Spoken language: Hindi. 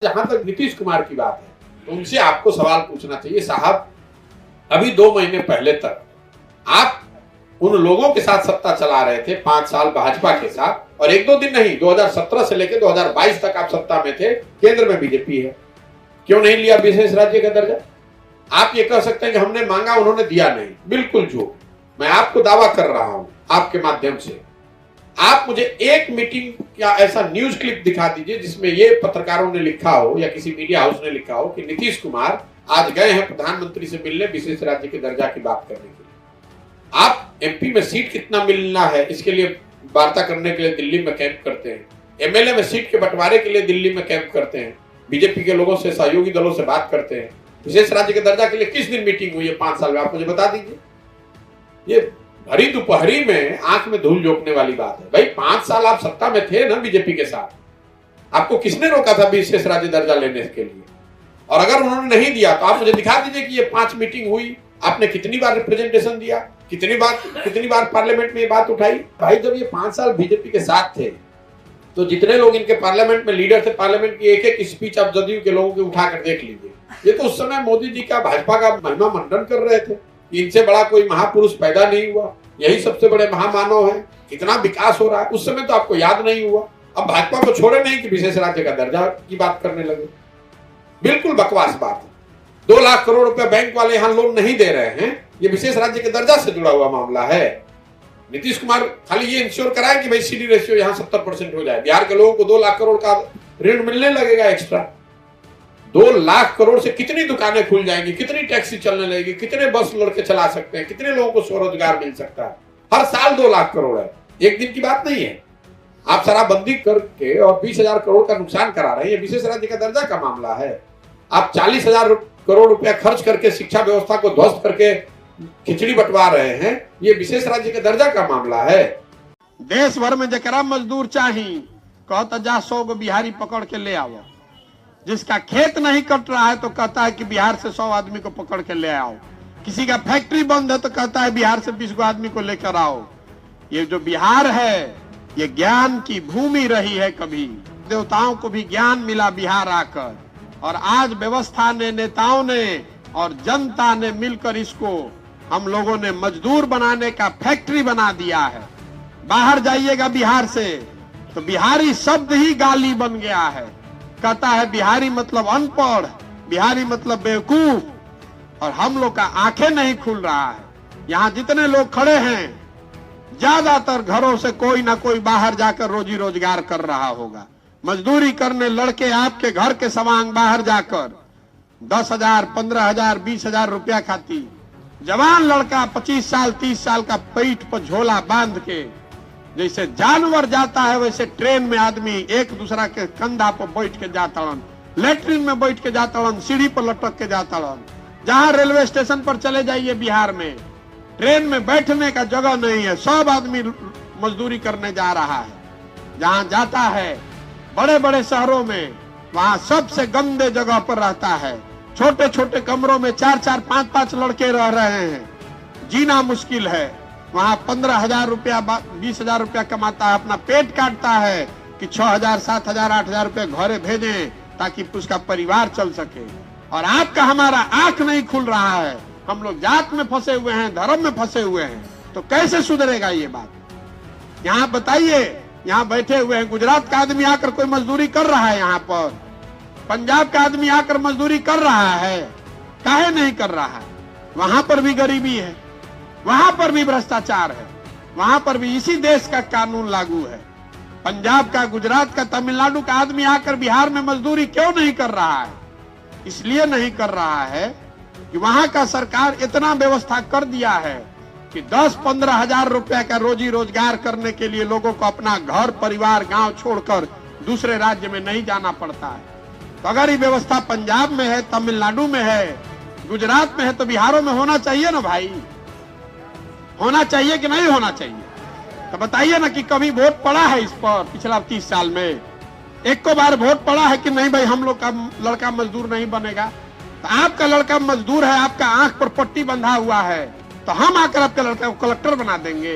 जहां तक नीतीश कुमार की बात है तो उनसे आपको सवाल पूछना चाहिए, साहब अभी 2 महीने पहले तक आप उन लोगों के साथ सत्ता चला रहे थे 5 साल भाजपा के साथ, और 1-2 दिन नहीं, 2017 से लेकर 2022 तक आप सत्ता में थे, केंद्र में बीजेपी है। क्यों नहीं लिया विशेष राज्य का दर्जा? आप ये कह सकते हैं कि हमने मांगा उन्होंने दिया नहीं, बिल्कुल झूठ। मैं आपको दावा कर रहा हूं आपके माध्यम से, आप मुझे एक मीटिंग या ऐसा न्यूज क्लिप दिखा दीजिए जिसमें ये पत्रकारों ने लिखा हो या किसी मीडिया हाउस ने लिखा हो कि नीतीश कुमार आज गए हैं प्रधानमंत्री से मिलने विशेष राज्य के दर्जा की बात करने के लिए। आप एमपी में सीट कितना मिलना है इसके लिए वार्ता करने के लिए दिल्ली में कैंप करते हैं, एमएलए में सीट के बंटवारे के लिए दिल्ली में कैंप करते हैं, बीजेपी के लोगों से, सहयोगी दलों से बात करते हैं। विशेष राज्य के दर्जा के लिए किस दिन मीटिंग हुई है 5 साल में? आप मुझे बता दीजिए। ये भरी दोपहरी में आंख में धूल झोंकने वाली बात है। भाई 5 साल आप सत्ता में थे ना बीजेपी के साथ, आपको किसने रोका था विशेष राज्य दर्जा लेने के लिए? और अगर उन्होंने नहीं दिया तो आप मुझे दिखा दीजिए कि ये 5 मीटिंग हुई, आपने कितनी बार रिप्रेजेंटेशन दिया, कितनी बार पार्लियामेंट में ये बात उठाई। भाई जब ये 5 साल बीजेपी के साथ थे तो जितने लोग इनके पार्लियामेंट में लीडर थे, पार्लियामेंट की एक एक स्पीच आप जदयू के लोगों की उठाकर देख लीजिए। ये तो उस समय मोदी जी का, भाजपा का महिमा मंडन कर रहे थे। इनसे बड़ा कोई महापुरुष पैदा नहीं हुआ, यही सबसे बड़े महामानव हैं, कितना विकास हो रहा है। उस समय तो आपको याद नहीं हुआ। अब भाजपा को छोड़े नहीं कि विशेष राज्य का दर्जा की बात करने लगे। बिल्कुल बकवास बात है। 2 लाख करोड़ रुपए बैंक वाले यहाँ लोन नहीं दे रहे हैं, ये विशेष राज्य के दर्जा से जुड़ा हुआ मामला है। नीतीश कुमार खाली ये इंश्योर कराए कि भाई सीडी रेशियो यहाँ 70% हो जाए, बिहार के लोगों को 2 लाख करोड़ का ऋण मिलने लगेगा एक्स्ट्रा। 2 लाख करोड़ से कितनी दुकानें खुल जाएंगी, कितनी टैक्सी चलने लगेगी, कितने बस लड़के चला सकते हैं, कितने लोगों को स्वरोजगार मिल सकता है। हर साल 2 लाख करोड़ है, एक दिन की बात नहीं है। आप शराबबंदी करके और 20,000 करोड़ का नुकसान करा रहे हैं। ये विशेष राज्य का दर्जा का मामला है। आप 40,000 करोड़ रुपया खर्च करके शिक्षा व्यवस्था को ध्वस्त करके खिचड़ी बंटवा रहे हैं। ये विशेष राज्य के दर्जा का मामला है। देश भर में जकरा मजदूर चाही कहता जा 100 गो बिहारी पकड़ के ले आओ। जिसका खेत नहीं कट रहा है तो कहता है कि बिहार से 100 आदमी को पकड़ के ले आओ। किसी का फैक्ट्री बंद है तो कहता है बिहार से 20 गो आदमी को लेकर आओ। ये जो बिहार है ये ज्ञान की भूमि रही है। कभी देवताओं को भी ज्ञान मिला बिहार आकर, और आज व्यवस्था ने, नेताओं ने और जनता ने मिलकर इसको हम लोगों ने मजदूर बनाने का फैक्ट्री बना दिया है। बाहर जाइएगा बिहार से तो बिहारी शब्द ही गाली बन गया है। कहता है बिहारी मतलब अनपढ़, बिहारी मतलब बेवकूफ, और हम लोग का आंखें नहीं खुल रहा है। यहाँ जितने लोग खड़े हैं ज्यादातर घरों से कोई ना कोई बाहर जाकर रोजी रोजगार कर रहा होगा। मजदूरी करने लड़के आपके घर के सवांग बाहर जाकर 10,000, 15,000, 20,000 रुपया खाती। जवान लड़का 25 साल 30 साल का पीठ पर झोला बांध के जैसे जानवर जाता है वैसे ट्रेन में आदमी एक दूसरा के कंधा पर बैठ के जाता, लेटरिन में बैठ के जाता, सीढ़ी पर लटक के जाता। जहां रेलवे स्टेशन पर चले जाइए बिहार में, ट्रेन में बैठने का जगह नहीं है, सब आदमी मजदूरी करने जा रहा है। जहां जाता है बड़े बड़े शहरों में, वहां सबसे गंदे जगह पर रहता है। छोटे छोटे कमरों में 4-4, 5-5 लड़के रह रहे हैं, जीना मुश्किल है। वहां 15,000 रुपया 20,000 रुपया कमाता है, अपना पेट काटता है कि 6,000, 7,000, 8,000 रुपये घरे भेजें ताकि उसका परिवार चल सके। और आपका हमारा आंख नहीं खुल रहा है। हम लोग जात में फंसे हुए हैं, धर्म में फंसे हुए हैं, तो कैसे सुधरेगा ये बात? यहाँ बताइए, यहाँ बैठे हुए हैं, गुजरात का आदमी आकर कोई मजदूरी कर रहा है, यहाँ पर पंजाब का आदमी आकर मजदूरी कर रहा है, काहे नहीं कर रहा है? वहां पर भी गरीबी है, वहां पर भी भ्रष्टाचार है, वहां पर भी इसी देश का कानून लागू है। पंजाब का, गुजरात का, तमिलनाडु का आदमी आकर बिहार में मजदूरी क्यों नहीं कर रहा है? इसलिए नहीं कर रहा है कि वहां का सरकार इतना व्यवस्था कर दिया है कि 10-15 हजार रुपया का रोजी रोजगार करने के लिए लोगों को अपना घर परिवार गांव छोड़कर दूसरे राज्य में नहीं जाना पड़ता है। तो अगर ये व्यवस्था पंजाब में है, तमिलनाडु में है, गुजरात में है, तो बिहारों में होना चाहिए ना भाई? होना चाहिए कि नहीं होना चाहिए? तो बताइए ना कि कभी वोट पड़ा है इस पर पिछला 30 साल में? एक को बार वोट पड़ा है कि नहीं भाई हम लोग का लड़का मजदूर नहीं बनेगा? तो आपका लड़का मजदूर है, आपका आंख पर पट्टी बंधा हुआ है, तो हम आकर आपके लड़का को कलेक्टर बना देंगे?